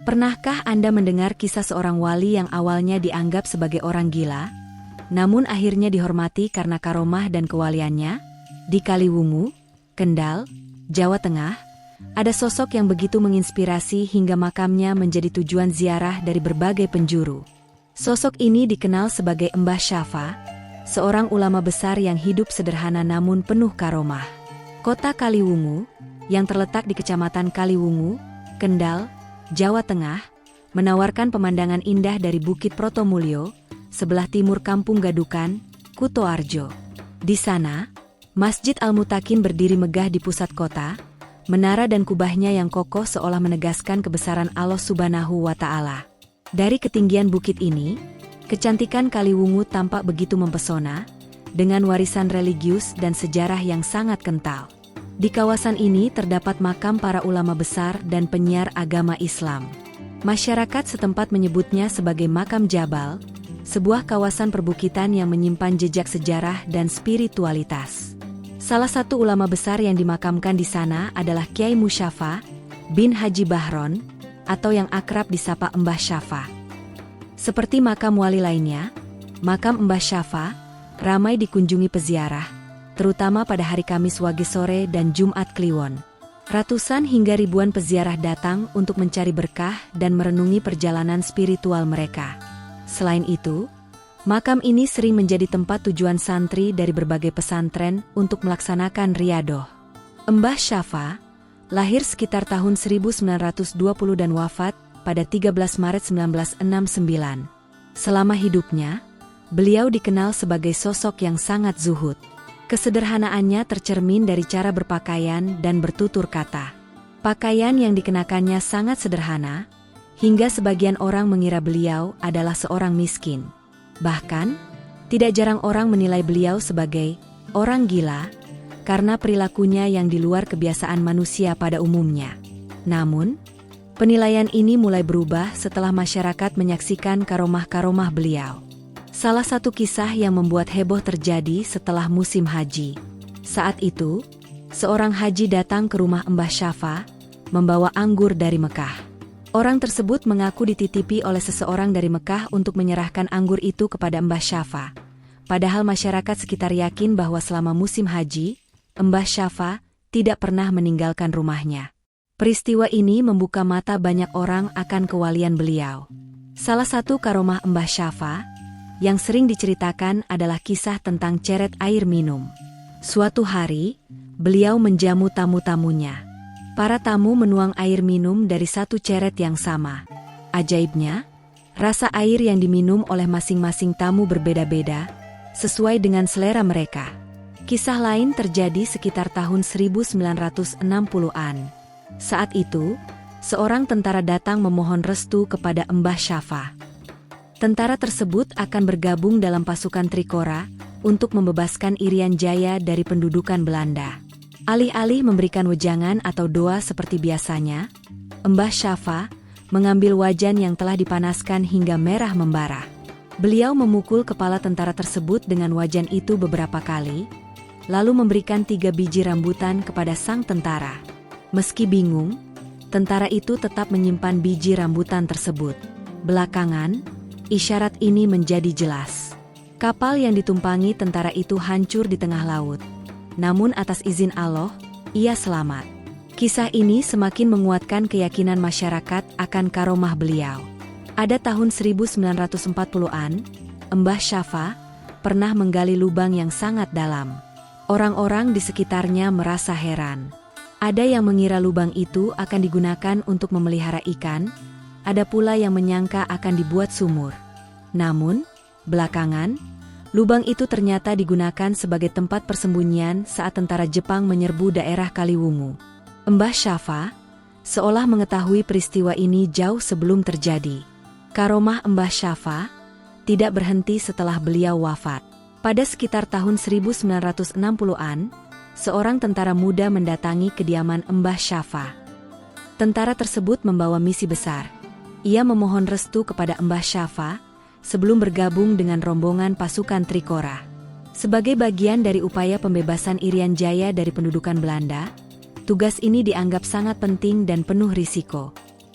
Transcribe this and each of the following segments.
Pernahkah Anda mendengar kisah seorang wali yang awalnya dianggap sebagai orang gila, namun akhirnya dihormati karena karomah dan kewaliannya? Di Kaliwungu, Kendal, Jawa Tengah, ada sosok yang begitu menginspirasi hingga makamnya menjadi tujuan ziarah dari berbagai penjuru. Sosok ini dikenal sebagai Mbah Syafa, seorang ulama besar yang hidup sederhana namun penuh karomah. Kota Kaliwungu, yang terletak di Kecamatan Kaliwungu, Kendal, Jawa Tengah, menawarkan pemandangan indah dari Bukit Protomulyo, sebelah timur Kampung Gadukan, Kutoarjo. Di sana, Masjid Al-Mutakin berdiri megah di pusat kota, menara dan kubahnya yang kokoh seolah menegaskan kebesaran Allah Subhanahu wa Ta'ala. Dari ketinggian bukit ini, kecantikan Kaliwungu tampak begitu mempesona, dengan warisan religius dan sejarah yang sangat kental. Di kawasan ini terdapat makam para ulama besar dan penyiar agama Islam. Masyarakat setempat menyebutnya sebagai Makam Jabal, sebuah kawasan perbukitan yang menyimpan jejak sejarah dan spiritualitas. Salah satu ulama besar yang dimakamkan di sana adalah Kiai Musyafa bin Haji Bahron, atau yang akrab disapa Mbah Syafa. Seperti makam wali lainnya, makam Mbah Syafa ramai dikunjungi peziarah, terutama pada hari Kamis Wage sore dan Jumat Kliwon. Ratusan hingga ribuan peziarah datang untuk mencari berkah dan merenungi perjalanan spiritual mereka. Selain itu, makam ini sering menjadi tempat tujuan santri dari berbagai pesantren untuk melaksanakan riyadoh. Mbah Syafa lahir sekitar tahun 1920 dan wafat pada 13 Maret 1969. Selama hidupnya, beliau dikenal sebagai sosok yang sangat zuhud. Kesederhanaannya tercermin dari cara berpakaian dan bertutur kata. Pakaian yang dikenakannya sangat sederhana, hingga sebagian orang mengira beliau adalah seorang miskin. Bahkan, tidak jarang orang menilai beliau sebagai orang gila, karena perilakunya yang di luar kebiasaan manusia pada umumnya. Namun, penilaian ini mulai berubah setelah masyarakat menyaksikan karomah-karomah beliau. Salah satu kisah yang membuat heboh terjadi setelah musim haji. Saat itu, seorang haji datang ke rumah Mbah Syafa, membawa anggur dari Mekah. Orang tersebut mengaku dititipi oleh seseorang dari Mekah untuk menyerahkan anggur itu kepada Mbah Syafa. Padahal masyarakat sekitar yakin bahwa selama musim haji, Mbah Syafa tidak pernah meninggalkan rumahnya. Peristiwa ini membuka mata banyak orang akan kewalian beliau. Salah satu karomah Mbah Syafa yang sering diceritakan adalah kisah tentang ceret air minum. Suatu hari, beliau menjamu tamu-tamunya. Para tamu menuang air minum dari satu ceret yang sama. Ajaibnya, rasa air yang diminum oleh masing-masing tamu berbeda-beda, sesuai dengan selera mereka. Kisah lain terjadi sekitar tahun 1960-an. Saat itu, seorang tentara datang memohon restu kepada Mbah Syafa. Tentara tersebut akan bergabung dalam pasukan Trikora untuk membebaskan Irian Jaya dari pendudukan Belanda. Alih-alih memberikan wejangan atau doa seperti biasanya, Mbah Syafa mengambil wajan yang telah dipanaskan hingga merah membara. Beliau memukul kepala tentara tersebut dengan wajan itu beberapa kali, lalu memberikan 3 biji rambutan kepada sang tentara. Meski bingung, tentara itu tetap menyimpan biji rambutan tersebut. Belakangan, isyarat ini menjadi jelas. Kapal yang ditumpangi tentara itu hancur di tengah laut. Namun atas izin Allah, ia selamat. Kisah ini semakin menguatkan keyakinan masyarakat akan karomah beliau. Ada tahun 1940-an, Mbah Syafa pernah menggali lubang yang sangat dalam. Orang-orang di sekitarnya merasa heran. Ada yang mengira lubang itu akan digunakan untuk memelihara ikan, ada pula yang menyangka akan dibuat sumur. Namun, belakangan, lubang itu ternyata digunakan sebagai tempat persembunyian saat tentara Jepang menyerbu daerah Kaliwungu. Mbah Syafa seolah mengetahui peristiwa ini jauh sebelum terjadi. Karomah Mbah Syafa tidak berhenti setelah beliau wafat. Pada sekitar tahun 1960-an, seorang tentara muda mendatangi kediaman Mbah Syafa. Tentara tersebut membawa misi besar. Ia memohon restu kepada Mbah Syafa sebelum bergabung dengan rombongan pasukan Trikora. Sebagai bagian dari upaya pembebasan Irian Jaya dari pendudukan Belanda, tugas ini dianggap sangat penting dan penuh risiko.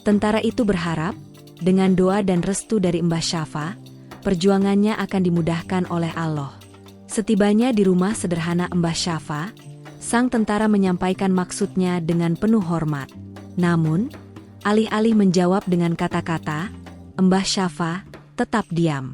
Tentara itu berharap, dengan doa dan restu dari Mbah Syafa, perjuangannya akan dimudahkan oleh Allah. Setibanya di rumah sederhana Mbah Syafa, sang tentara menyampaikan maksudnya dengan penuh hormat. Namun, alih-alih menjawab dengan kata-kata, Mbah Syafa tetap diam.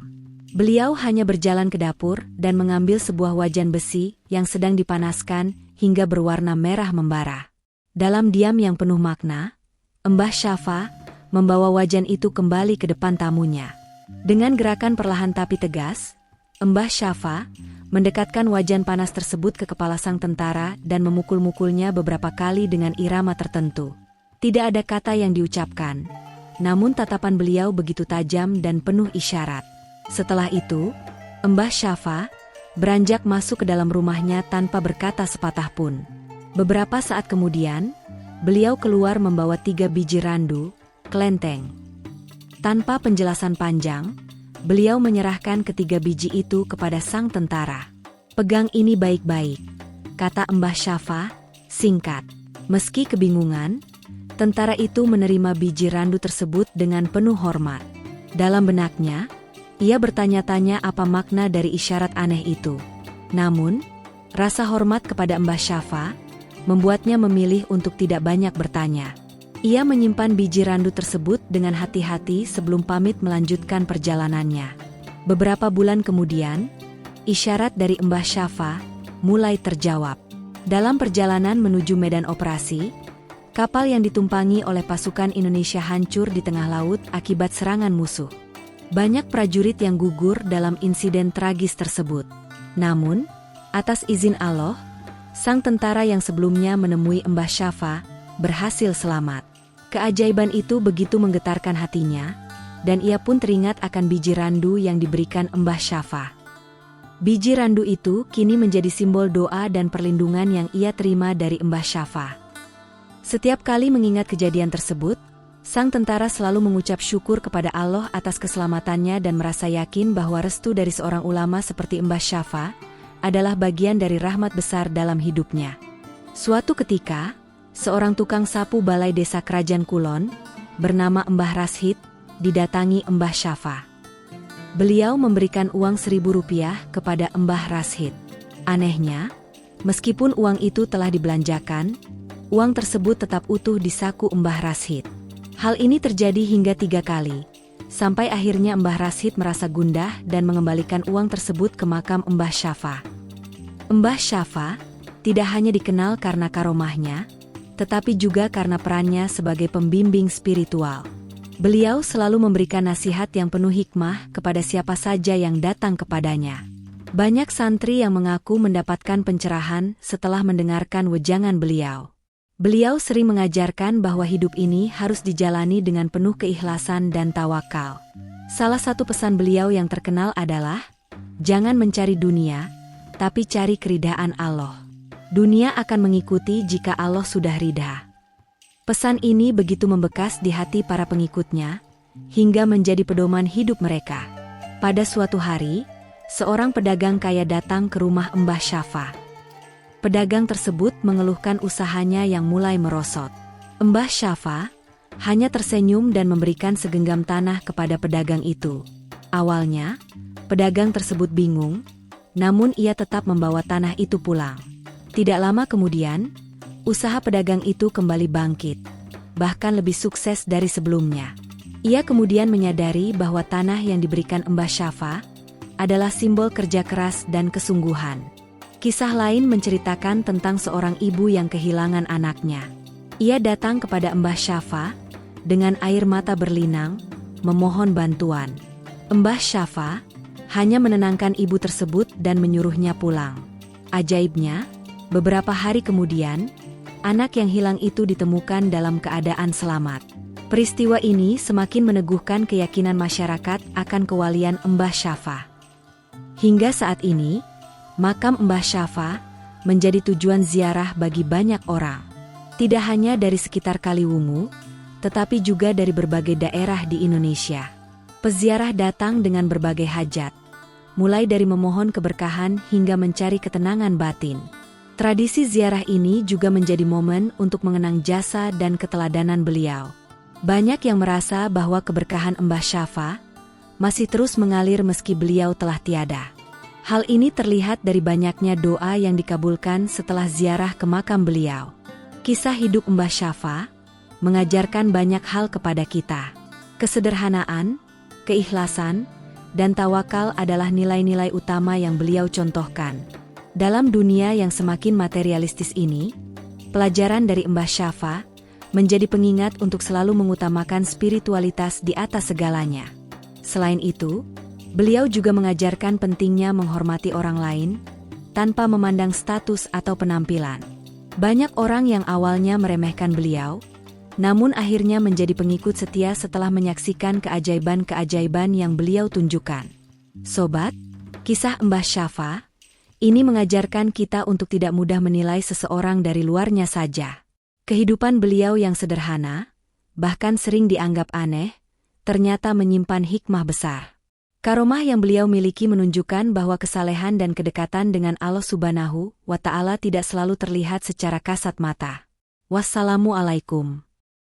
Beliau hanya berjalan ke dapur dan mengambil sebuah wajan besi yang sedang dipanaskan hingga berwarna merah membara. Dalam diam yang penuh makna, Mbah Syafa membawa wajan itu kembali ke depan tamunya. Dengan gerakan perlahan tapi tegas, Mbah Syafa mendekatkan wajan panas tersebut ke kepala sang tentara dan memukul-mukulnya beberapa kali dengan irama tertentu. Tidak ada kata yang diucapkan, namun tatapan beliau begitu tajam dan penuh isyarat. Setelah itu, Mbah Syafa beranjak masuk ke dalam rumahnya tanpa berkata sepatah pun. Beberapa saat kemudian, beliau keluar membawa 3 biji randu, kelenteng. Tanpa penjelasan panjang, beliau menyerahkan ketiga biji itu kepada sang tentara. "Pegang ini baik-baik," kata Mbah Syafa, singkat. Meski kebingungan, tentara itu menerima biji randu tersebut dengan penuh hormat. Dalam benaknya, ia bertanya-tanya apa makna dari isyarat aneh itu. Namun, rasa hormat kepada Mbah Syafa membuatnya memilih untuk tidak banyak bertanya. Ia menyimpan biji randu tersebut dengan hati-hati sebelum pamit melanjutkan perjalanannya. Beberapa bulan kemudian, isyarat dari Mbah Syafa mulai terjawab. Dalam perjalanan menuju medan operasi, kapal yang ditumpangi oleh pasukan Indonesia hancur di tengah laut akibat serangan musuh. Banyak prajurit yang gugur dalam insiden tragis tersebut. Namun, atas izin Allah, sang tentara yang sebelumnya menemui Mbah Syafa berhasil selamat. Keajaiban itu begitu menggetarkan hatinya, dan ia pun teringat akan biji randu yang diberikan Mbah Syafa. Biji randu itu kini menjadi simbol doa dan perlindungan yang ia terima dari Mbah Syafa. Setiap kali mengingat kejadian tersebut, sang tentara selalu mengucap syukur kepada Allah atas keselamatannya dan merasa yakin bahwa restu dari seorang ulama seperti Mbah Syafa adalah bagian dari rahmat besar dalam hidupnya. Suatu ketika, seorang tukang sapu balai desa Kerajaan Kulon, bernama Mbah Rashid, didatangi Mbah Syafa. Beliau memberikan uang Rp1.000 kepada Mbah Rashid. Anehnya, meskipun uang itu telah dibelanjakan, uang tersebut tetap utuh di saku Mbah Rashid. Hal ini terjadi hingga 3 kali, sampai akhirnya Mbah Rashid merasa gundah dan mengembalikan uang tersebut ke makam Mbah Syafa. Mbah Syafa tidak hanya dikenal karena karomahnya, tetapi juga karena perannya sebagai pembimbing spiritual. Beliau selalu memberikan nasihat yang penuh hikmah kepada siapa saja yang datang kepadanya. Banyak santri yang mengaku mendapatkan pencerahan setelah mendengarkan wejangan beliau. Beliau sering mengajarkan bahwa hidup ini harus dijalani dengan penuh keikhlasan dan tawakal. Salah satu pesan beliau yang terkenal adalah, "Jangan mencari dunia, tapi cari keridhaan Allah. Dunia akan mengikuti jika Allah sudah ridha." Pesan ini begitu membekas di hati para pengikutnya, hingga menjadi pedoman hidup mereka. Pada suatu hari, seorang pedagang kaya datang ke rumah Mbah Syafa. Pedagang tersebut mengeluhkan usahanya yang mulai merosot. Mbah Syafa hanya tersenyum dan memberikan segenggam tanah kepada pedagang itu. Awalnya, pedagang tersebut bingung, namun ia tetap membawa tanah itu pulang. Tidak lama kemudian, usaha pedagang itu kembali bangkit, bahkan lebih sukses dari sebelumnya. Ia kemudian menyadari bahwa tanah yang diberikan Mbah Syafa adalah simbol kerja keras dan kesungguhan. Kisah lain menceritakan tentang seorang ibu yang kehilangan anaknya. Ia datang kepada Mbah Syafa dengan air mata berlinang, memohon bantuan. Mbah Syafa hanya menenangkan ibu tersebut dan menyuruhnya pulang. Ajaibnya, beberapa hari kemudian, anak yang hilang itu ditemukan dalam keadaan selamat. Peristiwa ini semakin meneguhkan keyakinan masyarakat akan kewalian Mbah Syafa. Hingga saat ini, makam Mbah Syafa menjadi tujuan ziarah bagi banyak orang. Tidak hanya dari sekitar Kaliwungu, tetapi juga dari berbagai daerah di Indonesia. Peziarah datang dengan berbagai hajat, mulai dari memohon keberkahan hingga mencari ketenangan batin. Tradisi ziarah ini juga menjadi momen untuk mengenang jasa dan keteladanan beliau. Banyak yang merasa bahwa keberkahan Mbah Syafa masih terus mengalir meski beliau telah tiada. Hal ini terlihat dari banyaknya doa yang dikabulkan setelah ziarah ke makam beliau. Kisah hidup Mbah Syafa mengajarkan banyak hal kepada kita. Kesederhanaan, keikhlasan, dan tawakal adalah nilai-nilai utama yang beliau contohkan. Dalam dunia yang semakin materialistis ini, pelajaran dari Mbah Syafa menjadi pengingat untuk selalu mengutamakan spiritualitas di atas segalanya. Selain itu, beliau juga mengajarkan pentingnya menghormati orang lain tanpa memandang status atau penampilan. Banyak orang yang awalnya meremehkan beliau, namun akhirnya menjadi pengikut setia setelah menyaksikan keajaiban-keajaiban yang beliau tunjukkan. Sobat, kisah Mbah Syafa ini mengajarkan kita untuk tidak mudah menilai seseorang dari luarnya saja. Kehidupan beliau yang sederhana, bahkan sering dianggap aneh, ternyata menyimpan hikmah besar. Karomah yang beliau miliki menunjukkan bahwa kesalehan dan kedekatan dengan Allah Subhanahu wa Ta'ala tidak selalu terlihat secara kasat mata. Wassalamualaikum.